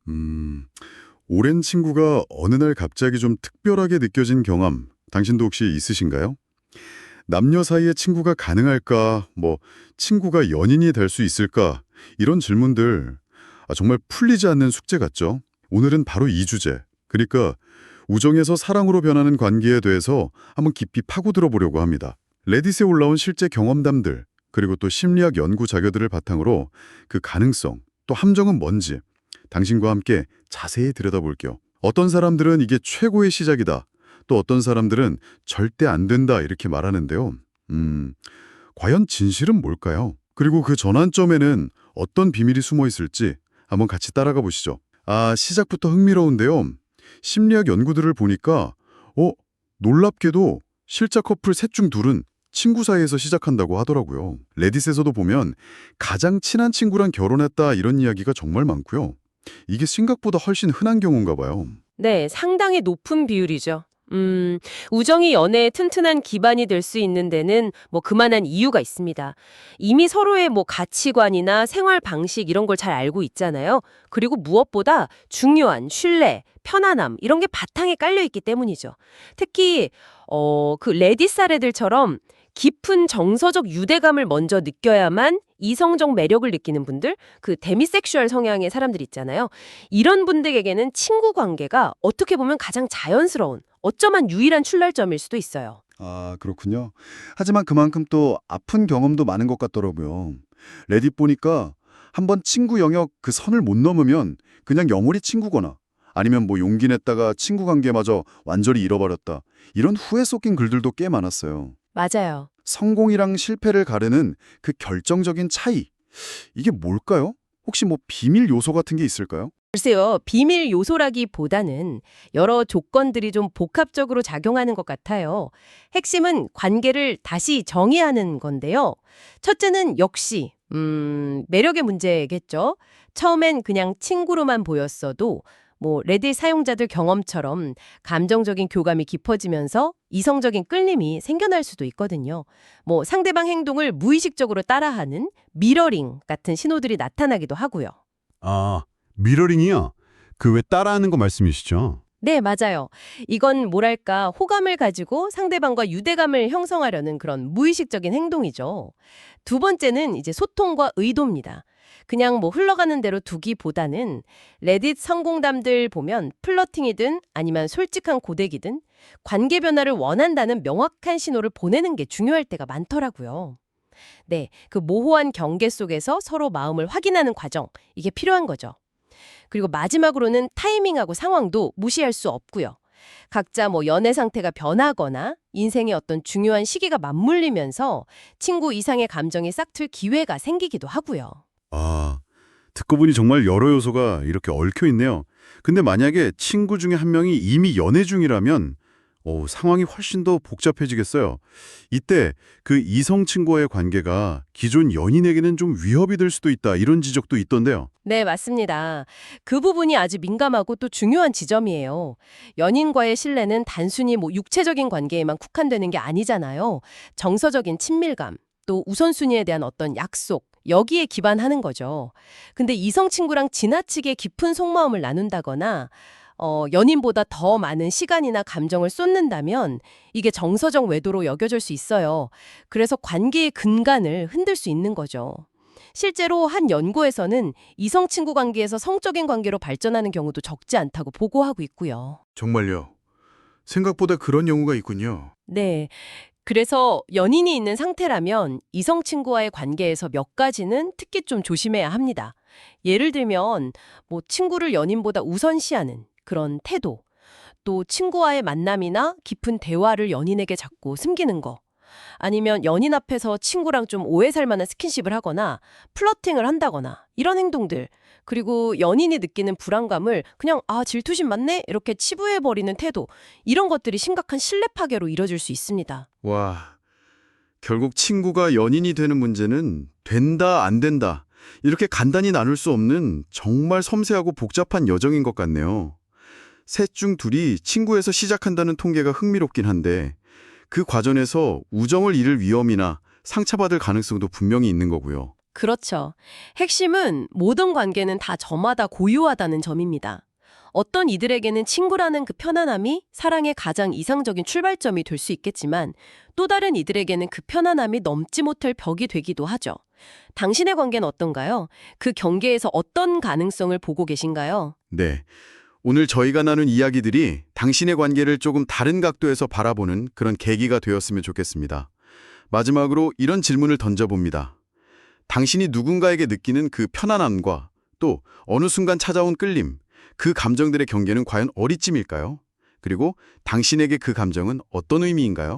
음, 오랜 친구가 어느 날 갑자기 좀 특별하게 느껴진 경험, 당신도 혹시 있으신가요? 남녀 사이에 친구가 가능할까? 친구가 연인이 될 수 있을까? 이런 질문들, 정말 풀리지 않는 숙제 같죠? 오늘은 바로 이 주제, 그러니까 우정에서 사랑으로 변하는 관계에 대해서 한번 깊이 파고들어 보려고 합니다. 레딧에 올라온 실제 경험담들, 그리고 또 심리학 연구 자료들을 바탕으로 그 가능성, 또 함정은 뭔지 당신과 함께 자세히 들여다볼게요. 어떤 사람들은 이게 최고의 시작이다. 또 어떤 사람들은 절대 안 된다 이렇게 말하는데요. 과연 진실은 뭘까요? 그리고 그 전환점에는 어떤 비밀이 숨어 있을지 한번 같이 따라가 보시죠. 시작부터 흥미로운데요. 심리학 연구들을 보니까 놀랍게도 실제 커플 셋 중 둘은 친구 사이에서 시작한다고 하더라고요. 레딧에서도 보면 가장 친한 친구랑 결혼했다 이런 이야기가 정말 많고요. 이게 생각보다 훨씬 흔한 경우인가 봐요. 네, 상당히 높은 비율이죠. 우정이 연애의 튼튼한 기반이 될 수 있는 데는 그만한 이유가 있습니다. 이미 서로의 가치관이나 생활 방식 이런 걸 잘 알고 있잖아요. 그리고 무엇보다 중요한 신뢰, 편안함 이런 게 바탕에 깔려 있기 때문이죠. 특히 그 레딧 사례들처럼 깊은 정서적 유대감을 먼저 느껴야만 이성적 매력을 느끼는 분들, 그 데미섹슈얼 성향의 사람들 있잖아요. 이런 분들에게는 친구 관계가 어떻게 보면 가장 자연스러운, 어쩌면 유일한 출발점일 수도 있어요. 그렇군요. 하지만 그만큼 또 아픈 경험도 많은 것 같더라고요. 레딧 보니까 한번 친구 영역 그 선을 못 넘으면 그냥 영원히 친구거나 아니면 용기 냈다가 친구 관계마저 완전히 잃어버렸다. 이런 후회 섞인 글들도 꽤 많았어요. 맞아요. 성공이랑 실패를 가르는 그 결정적인 차이. 이게 뭘까요? 혹시 비밀 요소 같은 게 있을까요? 글쎄요, 비밀 요소라기보다는 여러 조건들이 좀 복합적으로 작용하는 것 같아요. 핵심은 관계를 다시 정의하는 건데요. 첫째는 역시, 매력의 문제겠죠. 처음엔 그냥 친구로만 보였어도 레딧 사용자들 경험처럼 감정적인 교감이 깊어지면서 이성적인 끌림이 생겨날 수도 있거든요. 상대방 행동을 무의식적으로 따라하는 미러링 같은 신호들이 나타나기도 하고요. 미러링이요? 그 왜 따라하는 거 말씀이시죠? 네, 맞아요. 이건 뭐랄까, 호감을 가지고 상대방과 유대감을 형성하려는 그런 무의식적인 행동이죠. 두 번째는 이제 소통과 의도입니다. 그냥 흘러가는 대로 두기보다는 레딧 성공담들 보면 플러팅이든 아니면 솔직한 고백이든 관계 변화를 원한다는 명확한 신호를 보내는 게 중요할 때가 많더라고요. 네, 그 모호한 경계 속에서 서로 마음을 확인하는 과정, 이게 필요한 거죠. 그리고 마지막으로는 타이밍하고 상황도 무시할 수 없고요. 각자 연애 상태가 변하거나 인생의 어떤 중요한 시기가 맞물리면서 친구 이상의 감정이 싹틀 기회가 생기기도 하고요. 듣고 보니 정말 여러 요소가 이렇게 얽혀 있네요. 근데 만약에 친구 중에 한 명이 이미 연애 중이라면 상황이 훨씬 더 복잡해지겠어요. 이때 그 이성 친구와의 관계가 기존 연인에게는 좀 위협이 될 수도 있다 이런 지적도 있던데요. 네, 맞습니다. 그 부분이 아주 민감하고 또 중요한 지점이에요. 연인과의 신뢰는 단순히 육체적인 관계에만 국한되는 게 아니잖아요. 정서적인 친밀감, 또 우선순위에 대한 어떤 약속, 여기에 기반하는 거죠. 근데 이성 친구랑 지나치게 깊은 속마음을 나눈다거나 연인보다 더 많은 시간이나 감정을 쏟는다면 이게 정서적 외도로 여겨질 수 있어요. 그래서 관계의 근간을 흔들 수 있는 거죠. 실제로 한 연구에서는 이성 친구 관계에서 성적인 관계로 발전하는 경우도 적지 않다고 보고하고 있고요. 정말요. 생각보다 그런 경우가 있군요. 네. 그래서 연인이 있는 상태라면 이성 친구와의 관계에서 몇 가지는 특히 좀 조심해야 합니다. 예를 들면 친구를 연인보다 우선시하는 그런 태도, 또 친구와의 만남이나 깊은 대화를 연인에게 자꾸 숨기는 거, 아니면 연인 앞에서 친구랑 좀 오해 살 만한 스킨십을 하거나 플러팅을 한다거나 이런 행동들, 그리고 연인이 느끼는 불안감을 그냥 질투심 많네? 이렇게 치부해버리는 태도, 이런 것들이 심각한 신뢰 파괴로 이뤄질 수 있습니다. 와, 결국 친구가 연인이 되는 문제는 된다, 안 된다. 이렇게 간단히 나눌 수 없는 정말 섬세하고 복잡한 여정인 것 같네요. 셋 중 둘이 친구에서 시작한다는 통계가 흥미롭긴 한데 그 과정에서 우정을 잃을 위험이나 상처받을 가능성도 분명히 있는 거고요. 그렇죠. 핵심은 모든 관계는 다 저마다 고유하다는 점입니다. 어떤 이들에게는 친구라는 그 편안함이 사랑의 가장 이상적인 출발점이 될 수 있겠지만 또 다른 이들에게는 그 편안함이 넘지 못할 벽이 되기도 하죠. 당신의 관계는 어떤가요? 그 경계에서 어떤 가능성을 보고 계신가요? 네. 오늘 저희가 나눈 이야기들이 당신의 관계를 조금 다른 각도에서 바라보는 그런 계기가 되었으면 좋겠습니다. 마지막으로 이런 질문을 던져봅니다. 당신이 누군가에게 느끼는 그 편안함과 또 어느 순간 찾아온 끌림, 그 감정들의 경계는 과연 어디쯤일까요? 그리고 당신에게 그 감정은 어떤 의미인가요?